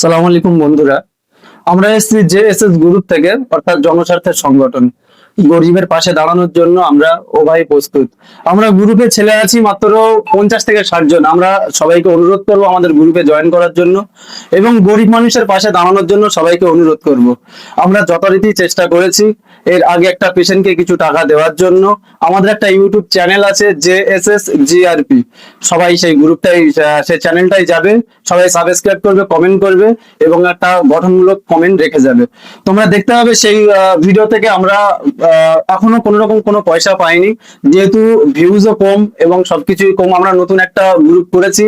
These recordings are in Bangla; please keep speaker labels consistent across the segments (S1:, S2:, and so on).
S1: সালাম আলাইকুম বন্ধুরা। আমরা এসেছি জেএসএস গ্রুপ থেকে, অর্থাৎ জনস্বার্থের সংগঠন। গরিবের পাশে দাঁড়ানোর জন্য আমরা ভাই প্রস্তুত। আমরা গ্রুপে ছেলে আছি মাত্র 50 থেকে 60 জন। আমরা সবাইকে অনুরোধ করব আমাদের গ্রুপে জয়েন করার জন্য এবং গরিব মানুষের পাশে দাঁড়ানোর জন্য সবাইকে অনুরোধ করব। আমরা যথারীতি চেষ্টা করেছি এর আগে একটা পেশেন্টকে কিছু টাকা দেওয়ার জন্য। আমাদের একটা ইউটিউব চ্যানেল আছে জেএসএস জিআরপি। সবাই সেই গ্রুপটাই সেই চ্যানেলটাই যাবে, সবাই সাবস্ক্রাইব করবে, কমেন্ট করবে এবং একটা গঠনমূলক কমেন্ট রেখে যাবে। তোমরা দেখতে পাবে সেই ভিডিও থেকে আমরা এখনো কোনো রকম কোনো পয়সা পাইনি, যেহেতু ভিউজও কম এবং সবকিছুই কম। আমরা নতুন একটা গ্রুপ করেছি,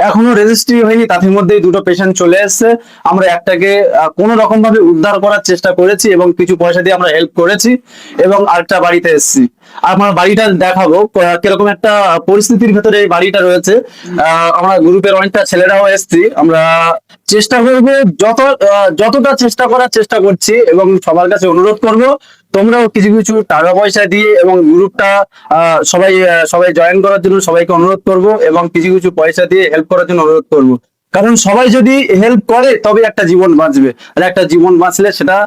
S1: এখনো রেজিস্ট্রি হয়নি, তার মধ্যেই দুটো পেশেন্ট চলে এসেছে। আমরা একটাকে কোনো রকম ভাবে উদ্ধার করার চেষ্টা করেছি এবং কিছু পয়সা দিয়ে আমরা হেল্প করেছি এবং আরেকটা বাড়িতে এসেছি। আমার বাড়িটা দেখাবো কিরকম একটা পরিস্থিতির ভেতরে এই বাড়িটা রয়েছে। আমরা গ্রুপের অনেকটা ছেলেরাও এসেছি। আমরা চেষ্টা করবো যতটা চেষ্টা করার চেষ্টা করছি এবং সবার কাছে অনুরোধ করব তোমরাও কিছু কিছু টাকা পয়সা দিয়ে এবং গ্রুপটা সবাই জয়েন করার জন্য সবাইকে অনুরোধ করব এবং কিছু কিছু পয়সা দিয়ে হেল্প করার জন্য অনুরোধ করব। কারণ সবাই যদি হেল্প করে তবে একটা জীবন বাঁচবে, আর একটা জীবন বাঁচলে সেটা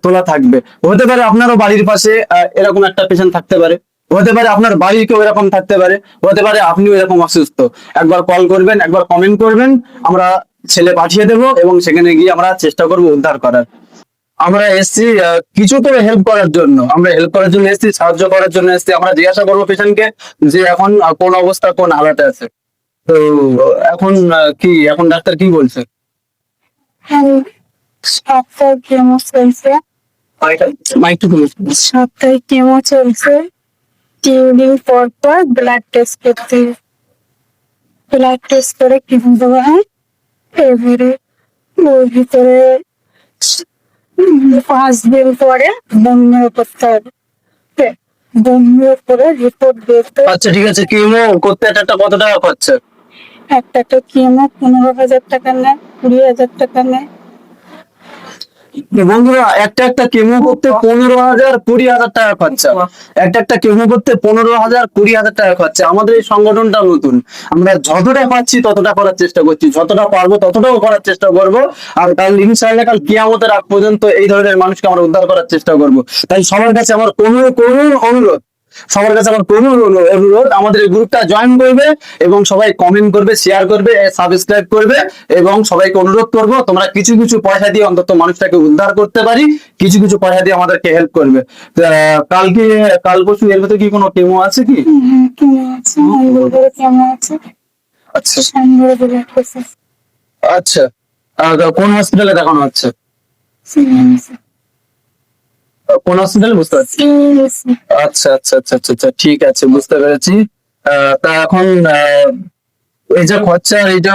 S1: তোলা থাকবে। হতে পারে আপনারও বাড়ির পাশে এরকম একটা পেশেন্ট থাকতে পারে, হতে পারে আপনার বাড়ির কেউ এরকম থাকতে পারে, হতে পারে আপনিও এরকম অসুস্থ। একবার কল করবেন, একবার কমেন্ট করবেন, আমরা ছেলে পাঠিয়ে দেবো এবং সেখানে গিয়ে আমরা চেষ্টা করবো উদ্ধার করার। আমরা এসছি কিছু তো হেল্প করার জন্য, আমরা হেল্প করার জন্য এসছি, সাহায্য করার জন্য এসছি। আমরা জিজ্ঞাসা করবো পেশেন্টকে যে এখন কোন অবস্থা, কোন হালাতে আছে। তো এখন এখন ডাক্তার কি বলছে?
S2: সপ্তাহে কেমো চলছে।
S1: মাইকটু তুলে।
S2: সপ্তাহে কেমো চলছে। 3 দিন পর পর ব্লাড টেস্ট করতে, ব্লাড টেস্ট করে কেমো দেওয়া হয়। এবারে ওর ভিতরে 5 দিন পরে বমিও করতে হবে। বমিও করে রিপোর্ট বেরোতে।
S1: আচ্ছা ঠিক আছে, কেমো করতে একটা কত টাকা খরচা?
S2: একটা কেমো 15,000 টাকা নেয়, 20,000 টাকা নেয়।
S1: বন্ধুরা, একটা কেমো করতে 15,000 20,000 টাকা খরচা। একটা কেমো করতে 15,000 20,000 টাকা খরচা। আমাদের এই সংগঠনটা নতুন, আমরা যতটা পাচ্ছি ততটা করার চেষ্টা করছি, যতটা পারবো ততটাও করার চেষ্টা করব। আর কাল ইনশাআল্লাহ কাল কিয়ামতের আগ পর্যন্ত এই ধরনের মানুষকে আমরা উদ্ধার করার চেষ্টা করব। তাই সবার কাছে আমার করুণ অনুরোধ, সবার কাছে আমার করুণ অনুরোধ, আমাদের এই গ্রুপটা জয়েন করবে এবং সবাই কমেন্ট করবে, শেয়ার করবে, সাবস্ক্রাইব করবে এবং সবাইকে অনুরোধ করব তোমরা কিছু কিছু পয়সা দিয়ে অন্তত মানুষটাকে উদ্ধার করতে পারি, কিছু কিছু পয়সা দিয়ে আমাদেরকে হেল্প করবে। কাল পরশু এর ভেতরে কি কোনো কেমো আছে কি?
S2: কেমন আছে, কেমন আছে।
S1: আচ্ছা
S2: সামনে ব্লাড টেস্ট।
S1: আচ্ছা, কোন হসপিটালে দেখানো হচ্ছে? কোন হসপিটালে বুঝতে পারছি। আচ্ছা আচ্ছা আচ্ছা আচ্ছা আচ্ছা, ঠিক আছে, বুঝতে পেরেছি। তা এখন এই যে খরচা, এইটা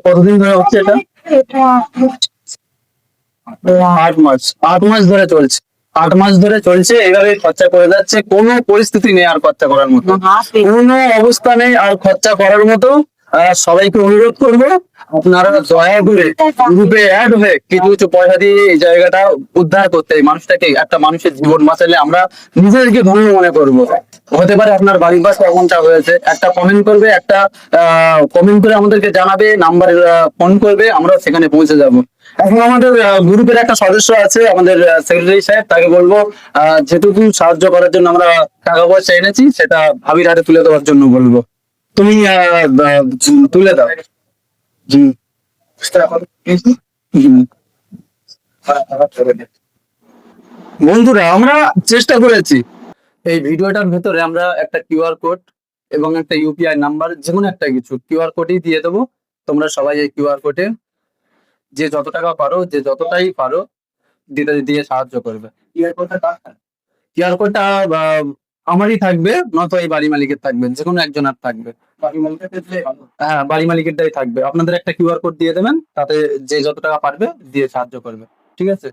S1: কতদিন ধরে হচ্ছে এটা?
S2: এটা
S1: 8 মাস, 8 মাস ধরে চলছে। 8 মাস ধরে চলছে, এইভাবে খরচা করে যাচ্ছে। কোনো পরিস্থিতি নেই আর খরচা করার মতো, কোনো অবস্থা নেই আর খরচা করার মতো। সবাইকে অনুরোধ করবো আপনারা দয়া করে গ্রুপে অ্যাড হয়ে কিছু কিছু পয়সা দিয়ে এই জায়গাটা উদ্ধার করতে, এই মানুষটাকে, একটা মানুষের জীবন বাঁচালে আমরা নিজেদেরকে ধন্য মনে করবো। হতে পারে আপনার বাড়ির পাশে এমনটা হয়েছে, একটা কমেন্ট করবে, একটা কমেন্ট করে আমাদেরকে জানাবে, নাম্বারে ফোন করবে, আমরা সেখানে পৌঁছে যাব। এখন আমাদের গ্রুপের একটা সদস্য আছে, আমাদের সেক্রেটারি সাহেব, তাকে বলবো যেটুকু সাহায্য করার জন্য আমরা টাকা পয়সা এনেছি সেটা ভাবির হাতে তুলে দেওয়ার জন্য বলবো। তুমি তুলে দাও। হুম। হুম। বন্ধুরা, আমরা চেষ্টা করেছি এই ভিডিওটার ভেতরে আমরা একটা কিউআর কোড এবং একটা ইউপিআই নাম্বার, যে কোনো একটা কিছু কিউআর কোডই দিয়ে দেবো। তোমরা সবাই এই কিউআর কোডে যে যত টাকা পারো, যে যতটাই পারো দিতে দিয়ে সাহায্য করবে। কিউআর কোডটা আমারই থাকবে, নয়তো এই বাড়ি মালিকের থাকবে, যে কোনো একজনের থাকবে। হ্যাঁ, বাড়ি মালিকেরটাই থাকবে। আপনাদের একটা কিউআর কোড দিয়ে দেবেন, তাতে যে যত টাকা পারবে দিয়ে সাহায্য করবে। ঠিক আছে।